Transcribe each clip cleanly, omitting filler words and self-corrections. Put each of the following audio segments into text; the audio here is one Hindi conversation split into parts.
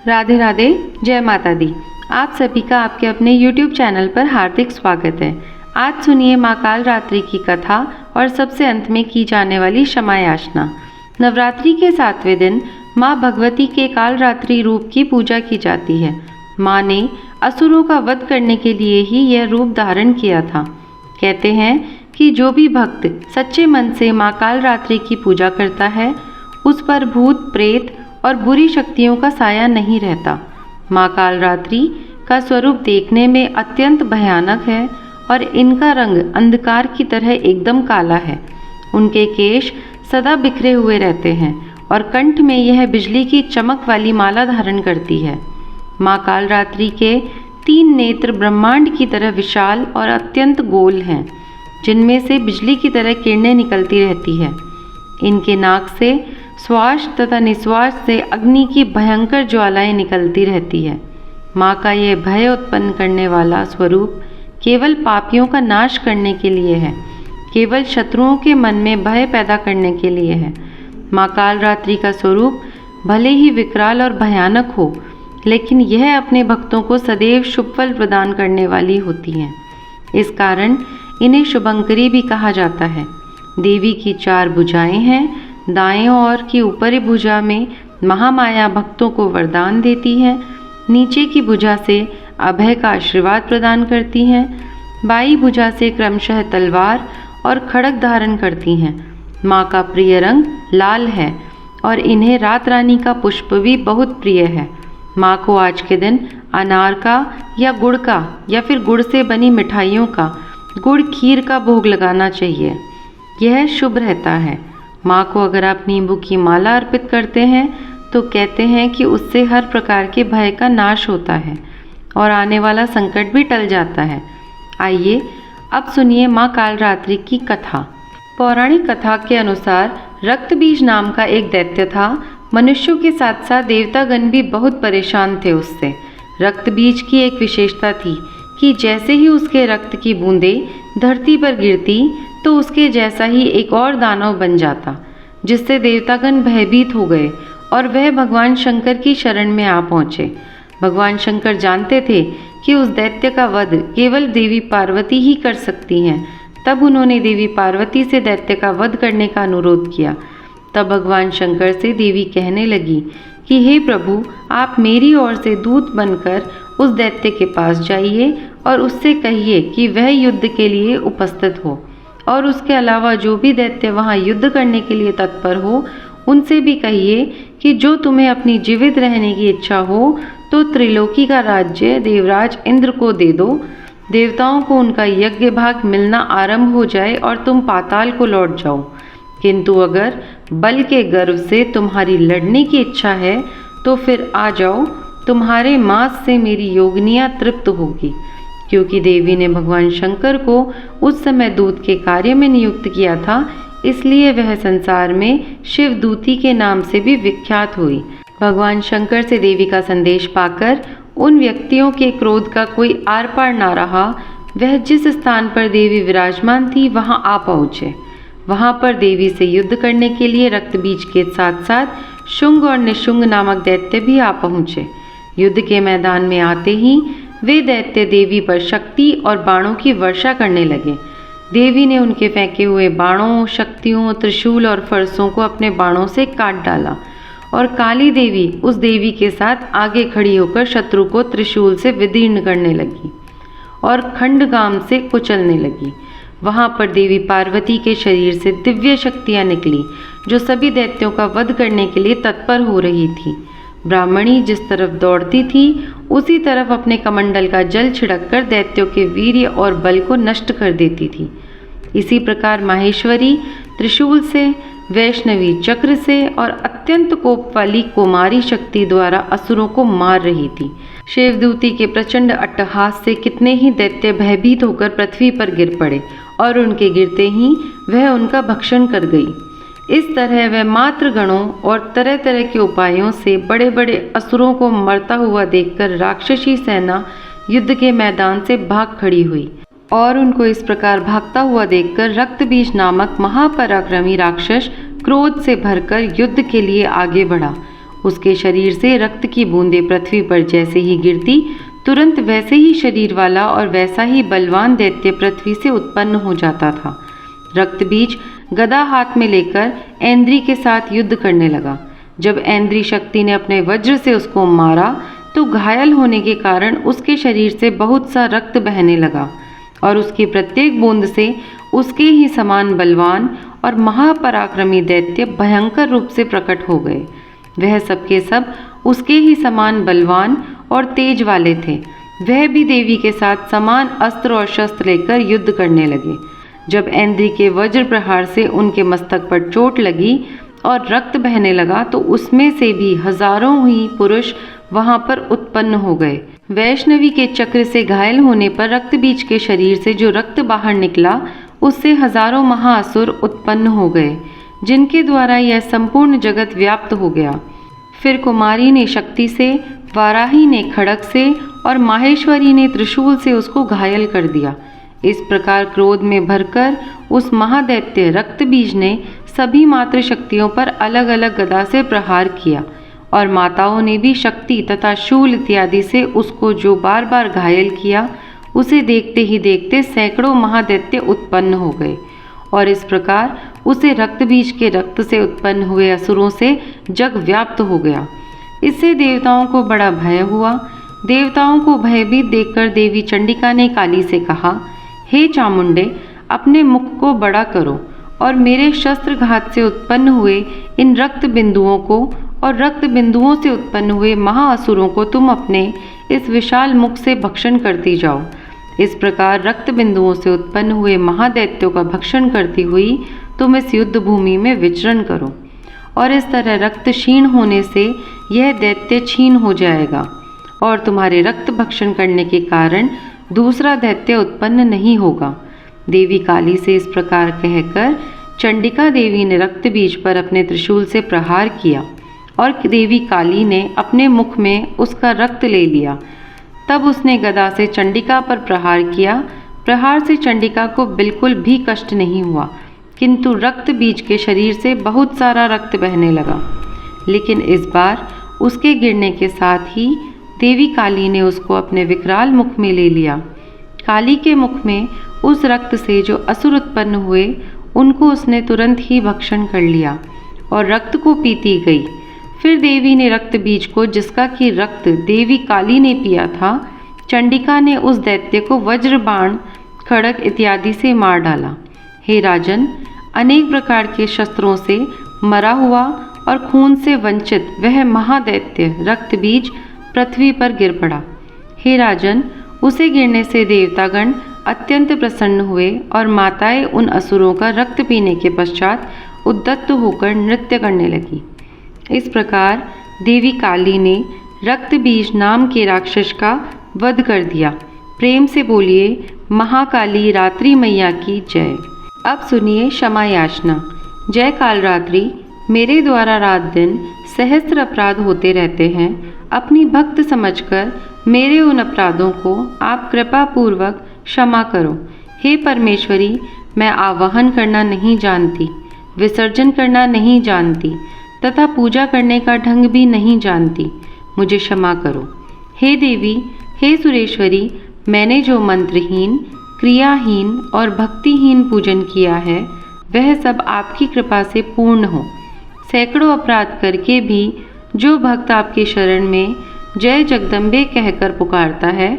राधे राधे, जय माता दी। आप सभी का आपके अपने YouTube चैनल पर हार्दिक स्वागत है। आज सुनिए माँ काल रात्रि की कथा और सबसे अंत में की जाने वाली क्षमा याचना। नवरात्रि के 7वें दिन माँ भगवती के काल रात्रि रूप की पूजा की जाती है। माँ ने असुरों का वध करने के लिए ही यह रूप धारण किया था। कहते हैं कि जो भी भक्त सच्चे मन से माँ काल रात्रि की पूजा करता है, उस पर भूत प्रेत और बुरी शक्तियों का साया नहीं रहता। माँ काल रात्रि का स्वरूप देखने में अत्यंत भयानक है और इनका रंग अंधकार की तरह एकदम काला है। उनके केश सदा बिखरे हुए रहते हैं और कंठ में यह बिजली की चमक वाली माला धारण करती है। माँ काल रात्रि के 3 नेत्र ब्रह्मांड की तरह विशाल और अत्यंत गोल हैं, जिनमें से बिजली की तरह किरणें निकलती रहती है। इनके नाक से श्वास तथा निश्वास से अग्नि की भयंकर ज्वालाएं निकलती रहती है। माँ का यह भय उत्पन्न करने वाला स्वरूप केवल पापियों का नाश करने के लिए है, केवल शत्रुओं के मन में भय पैदा करने के लिए है। माँ काल रात्रि का स्वरूप भले ही विकराल और भयानक हो, लेकिन यह अपने भक्तों को सदैव शुभ फल प्रदान करने वाली होती हैं। इस कारण इन्हें शुभंकरी भी कहा जाता है। देवी की 4 भुजाएं हैं। दाएं ओर की ऊपरी भुजा में महामाया भक्तों को वरदान देती है। नीचे की भुजा से अभय का आशीर्वाद प्रदान करती हैं। बाई भुजा से क्रमशः तलवार और खड्ग धारण करती हैं। माँ का प्रिय रंग लाल है और इन्हें रात रानी का पुष्प भी बहुत प्रिय है। माँ को आज के दिन अनार का या गुड़ का या फिर गुड़ से बनी मिठाइयों का, गुड़ खीर का भोग लगाना चाहिए। यह शुभ रहता है। माँ को अगर आप नींबू की माला अर्पित करते हैं तो कहते हैं कि उससे हर प्रकार के भय का नाश होता है और आने वाला संकट भी टल जाता है। आइए अब सुनिए माँ काल रात्रि की कथा। पौराणिक कथा के अनुसार रक्तबीज नाम का एक दैत्य था। मनुष्यों के साथ साथ देवतागण भी बहुत परेशान थे उससे। रक्तबीज की एक विशेषता थी कि जैसे ही उसके रक्त की बूंदें धरती पर गिरती तो उसके जैसा ही एक और दानव बन जाता, जिससे देवतागण भयभीत हो गए और वह भगवान शंकर की शरण में आ पहुँचे। भगवान शंकर जानते थे कि उस दैत्य का वध केवल देवी पार्वती ही कर सकती हैं। तब उन्होंने देवी पार्वती से दैत्य का वध करने का अनुरोध किया। तब भगवान शंकर से देवी कहने लगी कि हे प्रभु, आप मेरी ओर से दूत बनकर उस दैत्य के पास जाइए और उससे कहिए कि वह युद्ध के लिए उपस्थित हो, और उसके अलावा जो भी दैत्य वहाँ युद्ध करने के लिए तत्पर हो, उनसे भी कहिए कि जो तुम्हें अपनी जीवित रहने की इच्छा हो तो त्रिलोकी का राज्य देवराज इंद्र को दे दो। देवताओं को उनका यज्ञ भाग मिलना आरंभ हो जाए और तुम पाताल को लौट जाओ। किंतु अगर बल के गर्व से तुम्हारी लड़ने की इच्छा है तो फिर आ जाओ, तुम्हारे मांस से मेरी योगिनियाँ तृप्त होगी। क्योंकि देवी ने भगवान शंकर को उस समय दूत के कार्य में नियुक्त किया था, इसलिए वह संसार में शिवदूती के नाम से भी विख्यात हुई। भगवान शंकर से देवी का संदेश पाकर उन व्यक्तियों के क्रोध का कोई आर पार ना रहा। वह जिस स्थान पर देवी विराजमान थी वहां आ पहुँचे। वहां पर देवी से युद्ध करने के लिए रक्तबीज के साथ साथ शुंग और निशुंग नामक दैत्य भी आ पहुँचे। युद्ध के मैदान में आते ही वे दैत्य देवी पर शक्ति और बाणों की वर्षा करने लगे। देवी ने उनके फेंके हुए बाणों, शक्तियों, त्रिशूल और फरसों को अपने बाणों से काट डाला और काली देवी उस देवी के साथ आगे खड़ी होकर शत्रु को त्रिशूल से विदीर्ण करने लगी और खंडगाम से कुचलने लगी। वहाँ पर देवी पार्वती के शरीर से दिव्य शक्तियाँ निकली, जो सभी दैत्यों का वध करने के लिए तत्पर हो रही थी। ब्राह्मणी जिस तरफ दौड़ती थी उसी तरफ अपने कमंडल का जल छिड़ककर दैत्यों के वीर्य और बल को नष्ट कर देती थी। इसी प्रकार माहेश्वरी त्रिशूल से, वैष्णवी चक्र से और अत्यंत कोप वाली कुमारी शक्ति द्वारा असुरों को मार रही थी। शिवदूती के प्रचंड अट्टहास से कितने ही दैत्य भयभीत होकर पृथ्वी पर गिर पड़े और उनके गिरते ही वह उनका भक्षण कर गई। इस तरह वह मात्र गणों और तरह तरह के उपायों से बड़े बड़े असुरों को मरता हुआ देखकर राक्षसी सेना युद्ध के मैदान से भाग खड़ी हुई और उनको इस प्रकार भागता हुआ देखकर रक्तबीज नामक महापराक्रमी राक्षस क्रोध से भरकर युद्ध के लिए आगे बढ़ा उसके शरीर से रक्त की बूंदें पृथ्वी पर जैसे ही गिरती, तुरंत वैसे ही शरीर वाला और वैसा ही बलवान दैत्य पृथ्वी से उत्पन्न हो जाता था। रक्तबीज गदा हाथ में लेकर ऐन्द्री के साथ युद्ध करने लगा। जब ऐन्द्री शक्ति ने अपने वज्र से उसको मारा तो घायल होने के कारण उसके शरीर से बहुत सा रक्त बहने लगा और उसकी प्रत्येक बूंद से उसके ही समान बलवान और महापराक्रमी दैत्य भयंकर रूप से प्रकट हो गए। वह सबके सब उसके ही समान बलवान और तेज वाले थे। वह भी देवी के साथ समान अस्त्र और शस्त्र लेकर युद्ध करने लगे। जब ऐन्द्री के वज्र प्रहार से उनके मस्तक पर चोट लगी और रक्त बहने लगा तो उसमें से भी हजारों ही पुरुष वहां पर उत्पन्न हो गए। वैष्णवी के चक्र से घायल होने पर रक्तबीज के शरीर से जो रक्त बाहर निकला उससे हजारों महाअसुर उत्पन्न हो गए, जिनके द्वारा यह संपूर्ण जगत व्याप्त हो गया। फिर कुमारी ने शक्ति से, वाराही ने खड़ग से और माहेश्वरी ने त्रिशूल से उसको घायल कर दिया। इस प्रकार क्रोध में भरकर उस महादैत्य रक्तबीज ने सभी मातृ शक्तियों पर अलग अलग गदा से प्रहार किया और माताओं ने भी शक्ति तथा शूल इत्यादि से उसको जो बार बार घायल किया, उसे देखते ही देखते सैकड़ों महादैत्य उत्पन्न हो गए और इस प्रकार उसे रक्तबीज के रक्त से उत्पन्न हुए असुरों से जग व्याप्त हो गया। इससे देवताओं को बड़ा भय हुआ। देवताओं को भयभीत देखकर देवी चंडिका ने काली से कहा, हे चामुंडे, अपने मुख को बड़ा करो और मेरे शस्त्रघात से उत्पन्न हुए इन रक्त बिंदुओं को और रक्त बिंदुओं से उत्पन्न हुए महाअसुरों को तुम अपने इस विशाल मुख से भक्षण करती जाओ। इस प्रकार रक्त बिंदुओं से उत्पन्न हुए महादैत्यों का भक्षण करती हुई तुम इस युद्ध भूमि में विचरण करो और इस तरह रक्त क्षीण होने से यह दैत्य क्षीण हो जाएगा और तुम्हारे रक्त भक्षण करने के कारण दूसरा दैत्य उत्पन्न नहीं होगा। देवी काली से इस प्रकार कहकर चंडिका देवी ने रक्तबीज पर अपने त्रिशूल से प्रहार किया और देवी काली ने अपने मुख में उसका रक्त ले लिया। तब उसने गदा से चंडिका पर प्रहार किया। प्रहार से चंडिका को बिल्कुल भी कष्ट नहीं हुआ, किंतु रक्तबीज के शरीर से बहुत सारा रक्त बहने लगा। लेकिन इस बार उसके गिरने के साथ ही देवी काली ने उसको अपने विकराल मुख में ले लिया। काली के मुख में उस रक्त से जो असुर उत्पन्न हुए उनको उसने तुरंत ही भक्षण कर लिया और रक्त को पीती गई। फिर देवी ने रक्त बीज को, जिसका कि रक्त देवी काली ने पिया था, चंडिका ने उस दैत्य को वज्र बाण, खड़ग इत्यादि से मार डाला। हे राजन, अनेक प्रकार के शस्त्रों से मरा हुआ और खून से वंचित वह महादैत्य रक्तबीज पृथ्वी पर गिर पड़ा। हे राजन, उसे गिरने से देवतागण अत्यंत प्रसन्न हुए और माताएं उन असुरों का रक्त पीने के पश्चात उद्यत होकर नृत्य करने लगी। इस प्रकार देवी काली ने रक्तबीज नाम के राक्षस का वध कर दिया। प्रेम से बोलिए महाकाली रात्रि मैया की जय। अब सुनिए क्षमा याचना। जय कालरात्रि, मेरे द्वारा रात दिन सहस्त्र अपराध होते रहते हैं। अपनी भक्त समझकर मेरे उन अपराधों को आप कृपा पूर्वक क्षमा करो। हे परमेश्वरी, मैं आवाहन करना नहीं जानती, विसर्जन करना नहीं जानती तथा पूजा करने का ढंग भी नहीं जानती, मुझे क्षमा करो। हे देवी, हे सुरेश्वरी, मैंने जो मंत्रहीन, क्रियाहीन और भक्तिहीन पूजन किया है वह सब आपकी कृपा से पूर्ण हो। सैकड़ों अपराध करके भी जो भक्त आपके शरण में जय जगदम्बे कहकर पुकारता है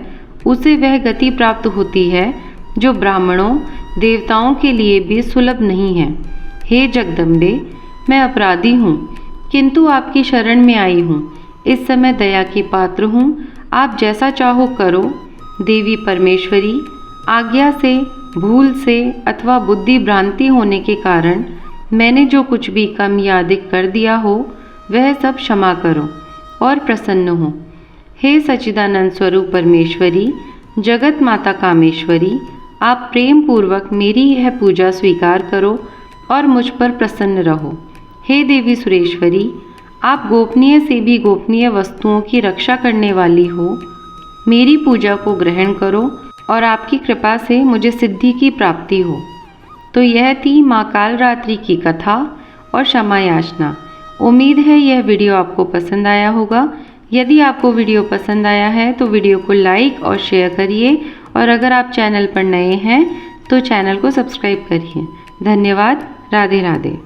उसे वह गति प्राप्त होती है जो ब्राह्मणों देवताओं के लिए भी सुलभ नहीं है। हे जगदम्बे, मैं अपराधी हूँ किंतु आपकी शरण में आई हूँ। इस समय दया की पात्र हूँ, आप जैसा चाहो करो। देवी परमेश्वरी, आज्ञा से, भूल से अथवा बुद्धि भ्रांति होने के कारण मैंने जो कुछ भी कम या अधिक कर दिया हो वह सब क्षमा करो और प्रसन्न हो। हे सच्चिदानंद स्वरूप परमेश्वरी, जगत माता कामेश्वरी, आप प्रेम पूर्वक मेरी यह पूजा स्वीकार करो और मुझ पर प्रसन्न रहो। हे देवी सुरेश्वरी, आप गोपनीय से भी गोपनीय वस्तुओं की रक्षा करने वाली हो। मेरी पूजा को ग्रहण करो और आपकी कृपा से मुझे सिद्धि की प्राप्ति हो। तो यह थी माँ कालरात्रि की कथा और क्षमा याचना। उम्मीद है यह वीडियो आपको पसंद आया होगा। यदि आपको वीडियो पसंद आया है तो वीडियो को लाइक और शेयर करिए और अगर आप चैनल पर नए हैं तो चैनल को सब्सक्राइब करिए। धन्यवाद। राधे राधे।